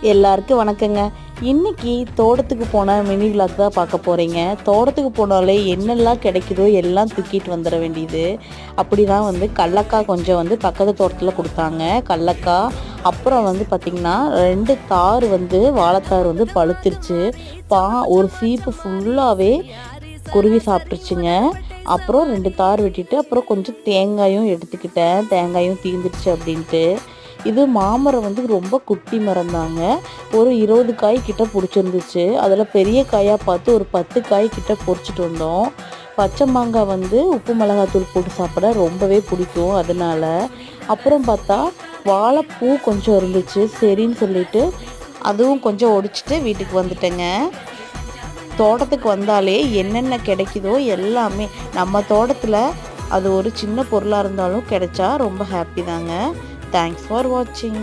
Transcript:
எல்லாருக்கும் வணக்கங்க. இன்னைக்கு தோட்டத்துக்கு போன மினி விலாக் தான் பார்க்க போகிறீங்க. தோட்டத்துக்கு போனாலே என்னெல்லாம் கிடைக்குதோ எல்லாம் தூக்கிட்டு வந்துட வேண்டியது. அப்படி தான் கடலக்காய் கொஞ்சம் பக்கத்து தோட்டத்தில் கொடுத்தாங்க. கடலக்காய் அப்புறம் பார்த்திங்கன்னா 2 தார் வாழைத்தார் பழுத்துருச்சு. ஒரு சீப்பு ஃபுல்லாகவே குருவி சாப்பிட்ருச்சுங்க. அப்புறம் 2 தார் வெட்டிட்டு அப்புறம் கொஞ்சம் தேங்காயும் எடுத்துக்கிட்டேன். தேங்காயும் தீர்ந்துடுச்சு அப்படின்ட்டு. இது மாமரம் ரொம்ப குட்டி மரம் தாங்க. ஒரு 20 காய் கிட்ட பிடிச்சிருந்துச்சு. அதில் பெரிய காயாக பார்த்து ஒரு 10 காய் கிட்ட பொறிச்சிட்டு வந்தோம். பச்சை மாங்காய் உப்பு மிளகாத்தூள் போட்டு சாப்பிட ரொம்பவே பிடிக்கும் அதனால். அப்புறம் பார்த்தா வாழைப்பூ கொஞ்சம் இருந்துச்சு. சரின்னு சொல்லிட்டு அதுவும் கொஞ்சம் ஒடிச்சிட்டு வீட்டுக்கு வந்துட்டேங்க. தோட்டத்துக்கு வந்தாலே என்னென்ன கிடைக்குதோ எல்லாமே நம்ம தோட்டத்தில் அது ஒரு சின்ன பொருளாக இருந்தாலும் கிடைச்சா ரொம்ப ஹாப்பி தாங்க. Thanks for watching.